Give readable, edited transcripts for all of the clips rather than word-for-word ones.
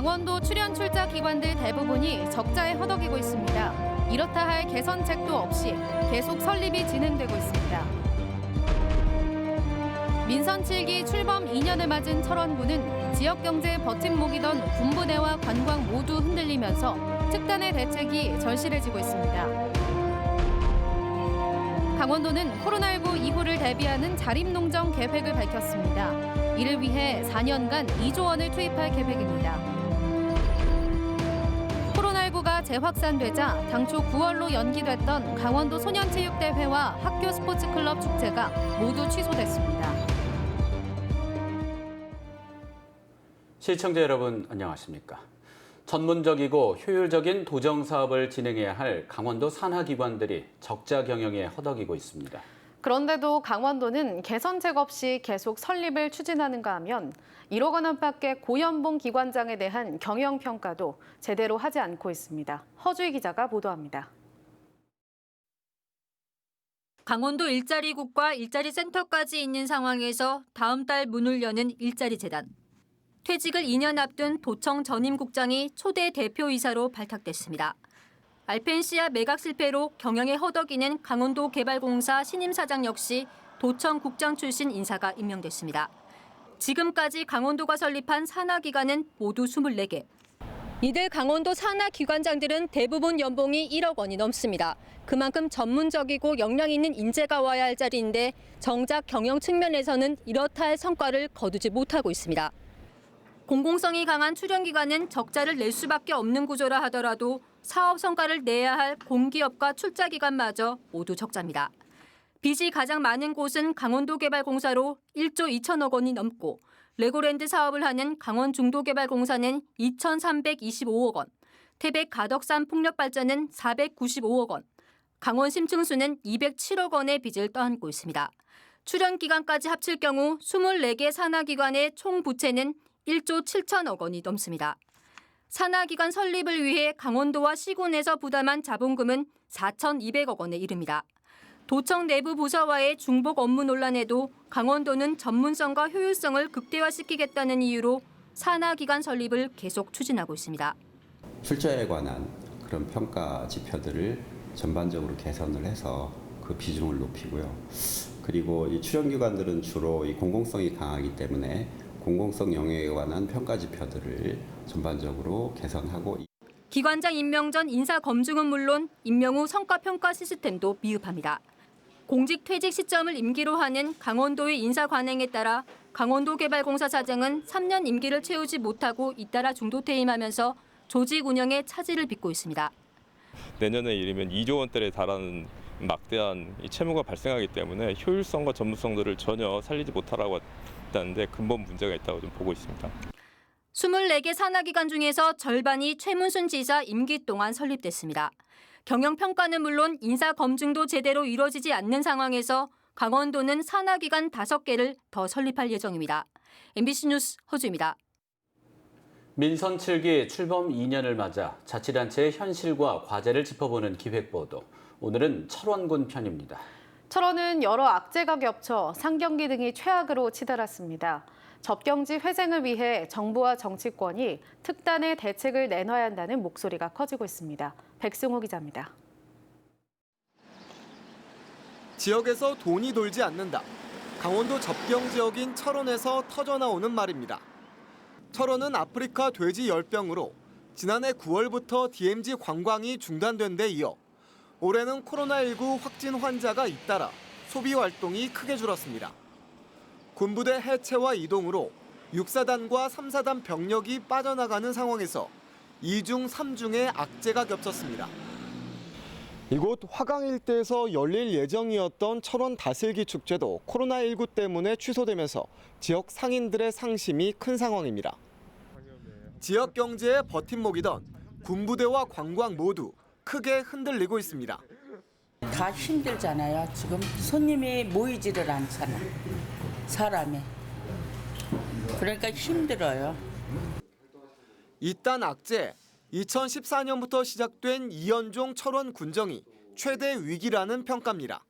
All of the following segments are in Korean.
강원도 출연 출자 기관들 대부분이 적자에 허덕이고 있습니다. 이렇다 할 개선책도 없이 계속 설립이 진행되고 있습니다. 민선 7기 출범 2년을 맞은 철원군은 지역 경제의 버팀목이던 군부대와 관광 모두 흔들리면서 특단의 대책이 절실해지고 있습니다. 강원도는 코로나19 이후를 대비하는 자립농정 계획을 밝혔습니다. 이를 위해 4년간 2조 원을 투입할 계획입니다. 코로나19가 재확산되자 당초 9월로 연기됐던 강원도 소년체육대회와 학교 스포츠클럽 축제가 모두 취소됐습니다. 시청자 여러분 안녕하십니까? 전문적이고 효율적인 도정 사업을 진행해야 할 강원도 산하기관들이 적자 경영에 허덕이고 있습니다. 그런데도 강원도는 개선책 없이 계속 설립을 추진하는가 하면 1억 원 안팎의 고연봉 기관장에 대한 경영평가도 제대로 하지 않고 있습니다. 허주희 기자가 보도합니다. 강원도 일자리국과 일자리센터까지 있는 상황에서 다음 달 문을 여는 일자리재단. 퇴직을 2년 앞둔 도청 전임국장이 초대 대표이사로 발탁됐습니다. 알펜시아 매각 실패로 경영에 허덕이는 강원도개발공사 신임사장 역시 도청 국장 출신 인사가 임명됐습니다. 지금까지 강원도가 설립한 산하기관은 모두 24개. 이들 강원도 산하기관장들은 대부분 연봉이 1억 원이 넘습니다. 그만큼 전문적이고 역량 있는 인재가 와야 할 자리인데 정작 경영 측면에서는 이렇다 할 성과를 거두지 못하고 있습니다. 공공성이 강한 출연기관은 적자를 낼 수밖에 없는 구조라 하더라도 사업 성과를 내야 할 공기업과 출자기관마저 모두 적자입니다. 빚이 가장 많은 곳은 강원도개발공사로 1조 2천억 원이 넘고 레고랜드 사업을 하는 강원중도개발공사는 2,325억 원, 태백 가덕산 풍력발전은 495억 원, 강원 심층수는 207억 원의 빚을 떠안고 있습니다. 출연기관까지 합칠 경우 24개 산하기관의 총 부채는 1조 7천억 원이 넘습니다. 산하기관 설립을 위해 강원도와 시군에서 부담한 자본금은 4,200억 원에 이릅니다. 도청 내부 부서와의 중복 업무 논란에도 강원도는 전문성과 효율성을 극대화시키겠다는 이유로 산하기관 설립을 계속 추진하고 있습니다. 출자에 관한 그런 평가 지표들을 전반적으로 개선을 해서 그 비중을 높이고요. 그리고 이 출연기관들은 주로 이 공공성이 강하기 때문에 공공성 영역에 관한 평가 지표들을 전반적으로 개선하고 기관장 임명 전 인사 검증은 물론 임명 후 성과 평가 시스템도 미흡합니다. 공직 퇴직 시점을 임기로 하는 강원도의 인사 관행에 따라 강원도개발공사 사장은 3년 임기를 채우지 못하고 잇따라 중도 퇴임하면서 조직 운영에 차질을 빚고 있습니다. 내년에 이르면 2조 원대에 달하는 막대한 채무가 발생하기 때문에 효율성과 전문성들을 전혀 살리지 못하라고 했다는데 근본 문제가 있다고 좀 보고 있습니다. 24개 산하기관 중에서 절반이 최문순 지사 임기 동안 설립됐습니다. 경영평가는 물론 인사검증도 제대로 이루어지지 않는 상황에서 강원도는 산하기관 5개를 더 설립할 예정입니다. MBC 뉴스 허주입니다. 민선 7기 출범 2년을 맞아 자치단체의 현실과 과제를 짚어보는 기획보도. 오늘은 철원군 편입니다. 철원은 여러 악재가 겹쳐 상경기 등이 최악으로 치달았습니다. 접경지 회생을 위해 정부와 정치권이 특단의 대책을 내놔야 한다는 목소리가 커지고 있습니다. 백승호 기자입니다. 지역에서 돈이 돌지 않는다. 강원도 접경 지역인 철원에서 터져나오는 말입니다. 철원은 아프리카 돼지 열병으로 지난해 9월부터 DMZ 관광이 중단된 데 이어 올해는 코로나19 확진 환자가 잇따라 소비 활동이 크게 줄었습니다. 군부대 해체와 이동으로 6사단과 3사단 병력이 빠져나가는 상황에서 2중 3중의 악재가 겹쳤습니다. 이곳 화강 일대에서 열릴 예정이었던 철원 다슬기 축제도 코로나19 때문에 취소되면서 지역 상인들의 상심이 큰 상황입니다. 지역 경제의 버팀목이던 군부대와 관광 모두 크게 흔들리고 있습니다. 다 힘들잖아요. 지금 손님이 모이지를 않잖아. 사람이. 그러니까 힘들어요. 이딴 악재, 2014년부터 시작된 이연종 철원 군정이 최대 위기라는 평가입니다.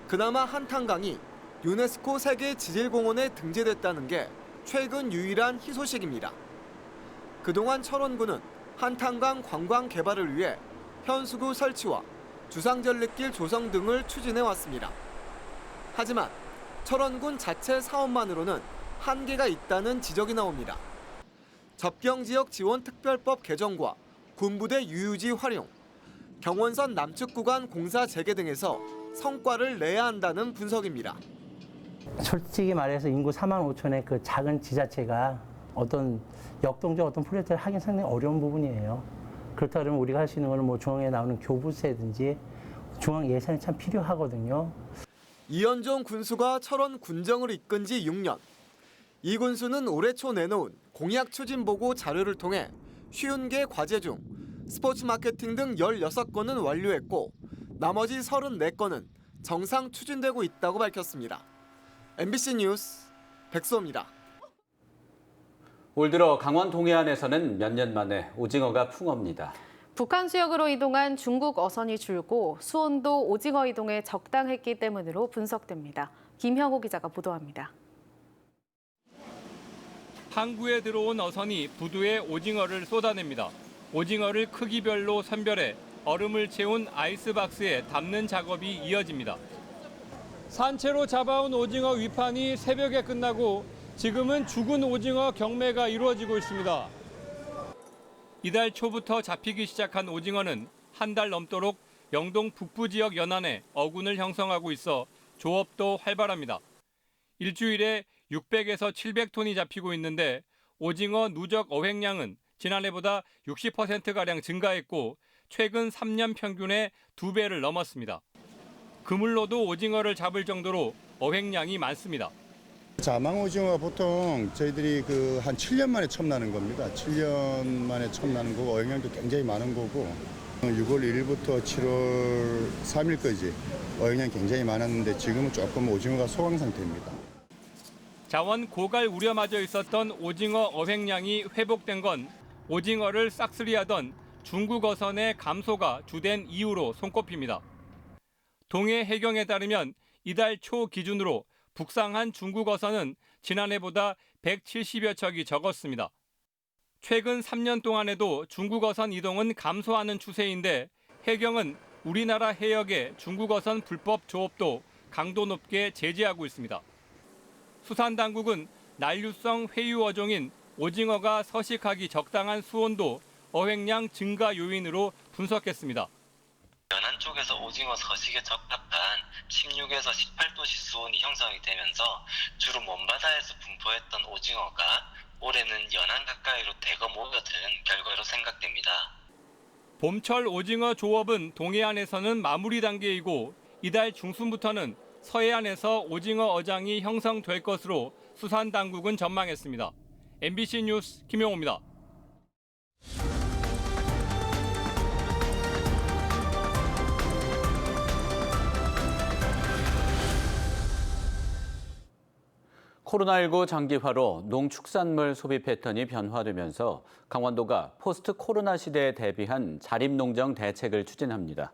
그나마 한탄강이 유네스코 세계 지질공원에 등재됐다는 게 최근 유일한 희소식입니다. 그동안 철원구는 한탄강 관광 개발을 위해 현수구 설치와 주상절리길 조성 등을 추진해 왔습니다. 하지만 철원군 자체 사업만으로는 한계가 있다는 지적이 나옵니다. 접경지역 지원특별법 개정과 군부대 유유지 활용, 경원선 남측 구간 공사 재개 등에서 성과를 내야 한다는 분석입니다. 솔직히 말해서 인구 4만 5천의 그 작은 지자체가 어떤 역동적 어떤 프로젝트를 하긴 상당히 어려운 부분이에요. 그렇다 그러면 우리가 할 수 있는 거는 뭐 중앙에 나오는 교부세든지 중앙 예산이 참 필요하거든요. 이현종 군수가 철원 군정을 이끈 지 6년. 이 군수는 올해 초 내놓은 공약 추진 보고 자료를 통해 50개 과제 중 스포츠 마케팅 등 16건은 완료했고 나머지 34건은 정상 추진되고 있다고 밝혔습니다. MBC 뉴스 백수호입니다. 올 들어 강원 동해안에서는 몇 년 만에 오징어가 풍어입니다. 북한 지역으로 이동한 중국 어선이 줄고 수온도 오징어 이동에 적당했기 때문으로 분석됩니다. 김형호 기자가 보도합니다. 항구에 들어온 어선이 부두에 오징어를 쏟아냅니다. 오징어를 크기별로 선별해 얼음을 채운 아이스박스에 담는 작업이 이어집니다. 산채로 잡아온 오징어 위판이 새벽에 끝나고 지금은 죽은 오징어 경매가 이루어지고 있습니다. 이달 초부터 잡히기 시작한 오징어는 한 달 넘도록 영동 북부 지역 연안에 어군을 형성하고 있어 조업도 활발합니다. 일주일에 600에서 700톤이 잡히고 있는데 오징어 누적 어획량은 지난해보다 60%가량 증가했고 최근 3년 평균의 2배를 넘었습니다. 그물로도 오징어를 잡을 정도로 어획량이 많습니다. 자망 오징어가 보통 저희들이 한 7년 만에 처음 나는 겁니다. 7년 만에 처음 나는 거고 어획량도 굉장히 많은 거고 6월 1일부터 7월 3일까지 어획량이 굉장히 많았는데 지금은 조금 오징어가 소강 상태입니다. 자원 고갈 우려마저 있었던 오징어 어획량이 회복된 건 오징어를 싹쓸이하던 중국 어선의 감소가 주된 이유로 손꼽힙니다. 동해 해경에 따르면 이달 초 기준으로 북상한 중국 어선은 지난해보다 170여 척이 적었습니다. 최근 3년 동안에도 중국 어선 이동은 감소하는 추세인데 해경은 우리나라 해역의 중국 어선 불법 조업도 강도 높게 제재하고 있습니다. 수산당국은 난류성 회유 어종인 오징어가 서식하기 적당한 수온도 어획량 증가 요인으로 분석했습니다. 연안 쪽에서 오징어 서식에 적합한 16에서 18도씨 수온이 형성이 되면서 주로 먼바다에서 분포했던 오징어가 올해는 연안 가까이로 대거 모여든 결과로 생각됩니다. 봄철 오징어 조업은 동해안에서는 마무리 단계이고 이달 중순부터는 서해안에서 오징어 어장이 형성될 것으로 수산당국은 전망했습니다. MBC 뉴스 김용호입니다. 코로나19 장기화로 농축산물 소비 패턴이 변화되면서 강원도가 포스트 코로나 시대에 대비한 자립농정 대책을 추진합니다.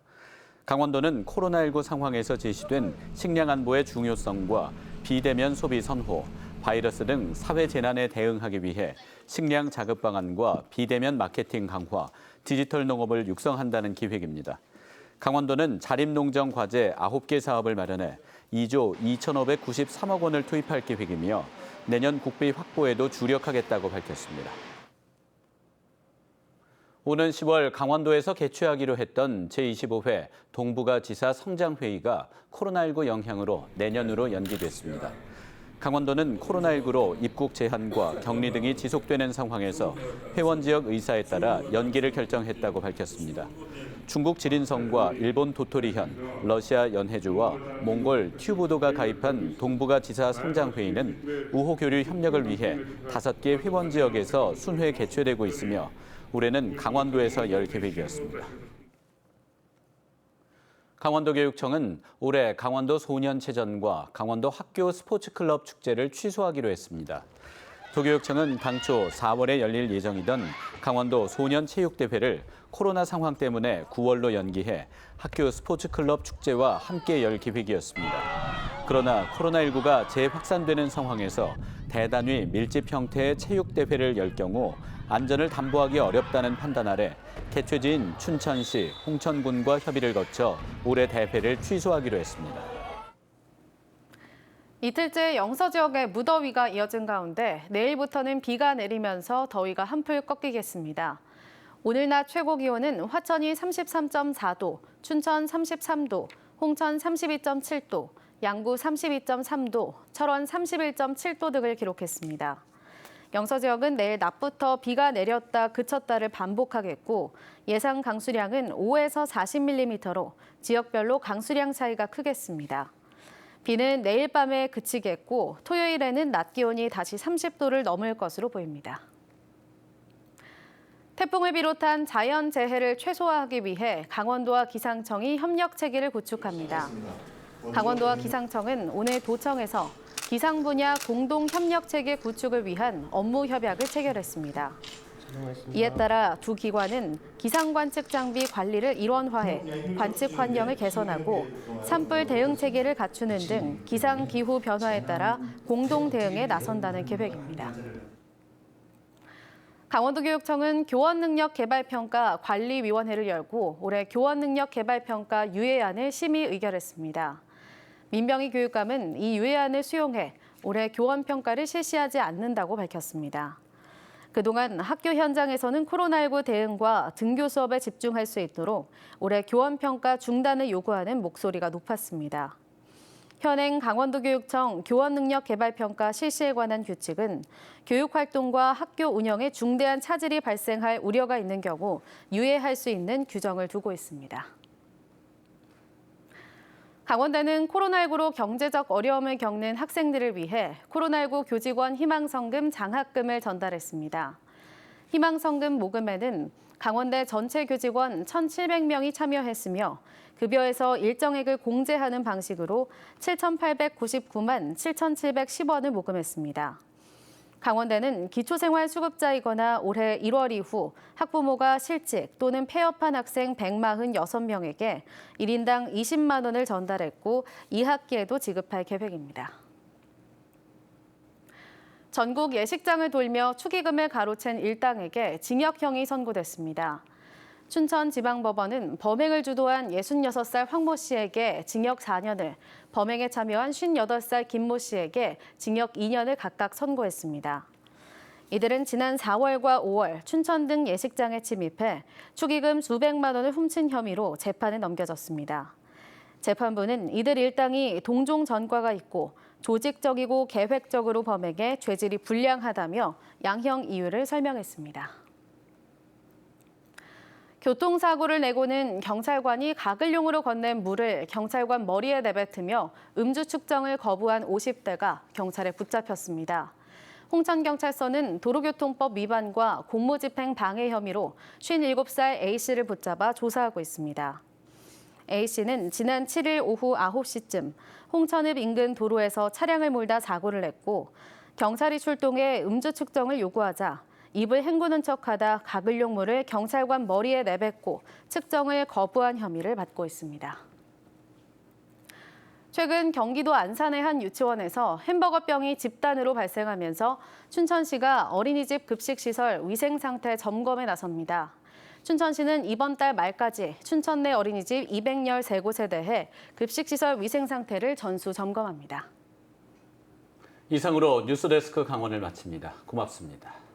강원도는 코로나19 상황에서 제시된 식량 안보의 중요성과 비대면 소비 선호, 바이러스 등 사회 재난에 대응하기 위해 식량 자급 방안과 비대면 마케팅 강화, 디지털 농업을 육성한다는 기획입니다. 강원도는 자립농정 과제 9개 사업을 마련해 2조 2,593억 원을 투입할 계획이며 내년 국비 확보에도 주력하겠다고 밝혔습니다. 오는 10월 강원도에서 개최하기로 했던 제25회 동북아 지사 성장회의가 코로나19 영향으로 내년으로 연기됐습니다. 강원도는 코로나19로 입국 제한과 격리 등이 지속되는 상황에서 회원 지역 의사에 따라 연기를 결정했다고 밝혔습니다. 중국 지린성과 일본 도토리현, 러시아 연해주와 몽골 튜브도가 가입한 동북아 지사 성장회의는 우호교류 협력을 위해 5개 회원 지역에서 순회 개최되고 있으며 올해는 강원도에서 열 계획이었습니다. 강원도교육청은 올해 강원도 소년체전과 강원도 학교 스포츠클럽 축제를 취소하기로 했습니다. 도교육청은 당초 4월에 열릴 예정이던 강원도 소년체육대회를 코로나 상황 때문에 9월로 연기해 학교 스포츠클럽 축제와 함께 열 계획이었습니다. 그러나 코로나19가 재확산되는 상황에서 대단위 밀집 형태의 체육대회를 열 경우 안전을 담보하기 어렵다는 판단 아래 개최지인 춘천시, 홍천군과 협의를 거쳐 올해 대회를 취소하기로 했습니다. 이틀째 영서 지역에 무더위가 이어진 가운데 내일부터는 비가 내리면서 더위가 한풀 꺾이겠습니다. 오늘 낮 최고 기온은 화천이 33.4도, 춘천 33도, 홍천 32.7도, 양구 32.3도, 철원 31.7도 등을 기록했습니다. 영서 지역은 내일 낮부터 비가 내렸다 그쳤다를 반복하겠고 예상 강수량은 5에서 40mm로 지역별로 강수량 차이가 크겠습니다. 비는 내일 밤에 그치겠고 토요일에는 낮 기온이 다시 30도를 넘을 것으로 보입니다. 태풍을 비롯한 자연재해를 최소화하기 위해 강원도와 기상청이 협력 체계를 구축합니다. 강원도와 기상청은 오늘 도청에서 기상 분야 공동 협력 체계 구축을 위한 업무 협약을 체결했습니다. 이에 따라 두 기관은 기상 관측 장비 관리를 일원화해 관측 환경을 개선하고 산불 대응 체계를 갖추는 등 기상 기후 변화에 따라 공동 대응에 나선다는 계획입니다. 강원도교육청은 교원능력개발평가 관리위원회를 열고 올해 교원능력개발평가 유예안을 심의 의결했습니다. 민병희 교육감은 이 유예안을 수용해 올해 교원평가를 실시하지 않는다고 밝혔습니다. 그동안 학교 현장에서는 코로나19 대응과 등교 수업에 집중할 수 있도록 올해 교원평가 중단을 요구하는 목소리가 높았습니다. 현행 강원도교육청 교원능력개발평가 실시에 관한 규칙은 교육활동과 학교 운영에 중대한 차질이 발생할 우려가 있는 경우 유예할 수 있는 규정을 두고 있습니다. 강원대는 코로나19로 경제적 어려움을 겪는 학생들을 위해 코로나19 교직원 희망성금 장학금을 전달했습니다. 희망성금 모금에는 강원대 전체 교직원 1,700명이 참여했으며 급여에서 일정액을 공제하는 방식으로 7,899만 7,710원을 모금했습니다. 강원대는 기초생활수급자이거나 올해 1월 이후 학부모가 실직 또는 폐업한 학생 146명에게 1인당 20만 원을 전달했고 2학기에도 지급할 계획입니다. 전국 예식장을 돌며 축의금을 가로챈 일당에게 징역형이 선고됐습니다. 춘천지방법원은 범행을 주도한 66살 황 모 씨에게 징역 4년을, 범행에 참여한 58살 김 모 씨에게 징역 2년을 각각 선고했습니다. 이들은 지난 4월과 5월 춘천 등 예식장에 침입해 축의금 수백만 원을 훔친 혐의로 재판에 넘겨졌습니다. 재판부는 이들 일당이 동종 전과가 있고 조직적이고 계획적으로 범행해 죄질이 불량하다며 양형 이유를 설명했습니다. 교통사고를 내고는 경찰관이 가글용으로 건넨 물을 경찰관 머리에 내뱉으며 음주 측정을 거부한 50대가 경찰에 붙잡혔습니다. 홍천경찰서는 도로교통법 위반과 공무집행 방해 혐의로 57살 A씨를 붙잡아 조사하고 있습니다. A씨는 지난 7일 오후 9시쯤 홍천읍 인근 도로에서 차량을 몰다 사고를 냈고 경찰이 출동해 음주 측정을 요구하자 입을 헹구는 척하다 가글용 물을 경찰관 머리에 내뱉고 측정을 거부한 혐의를 받고 있습니다. 최근 경기도 안산의 한 유치원에서 햄버거병이 집단으로 발생하면서 춘천시가 어린이집 급식시설 위생상태 점검에 나섭니다. 춘천시는 이번 달 말까지 춘천 내 어린이집 213곳에 대해 급식시설 위생상태를 전수 점검합니다. 이상으로 뉴스데스크 강원을 마칩니다. 고맙습니다.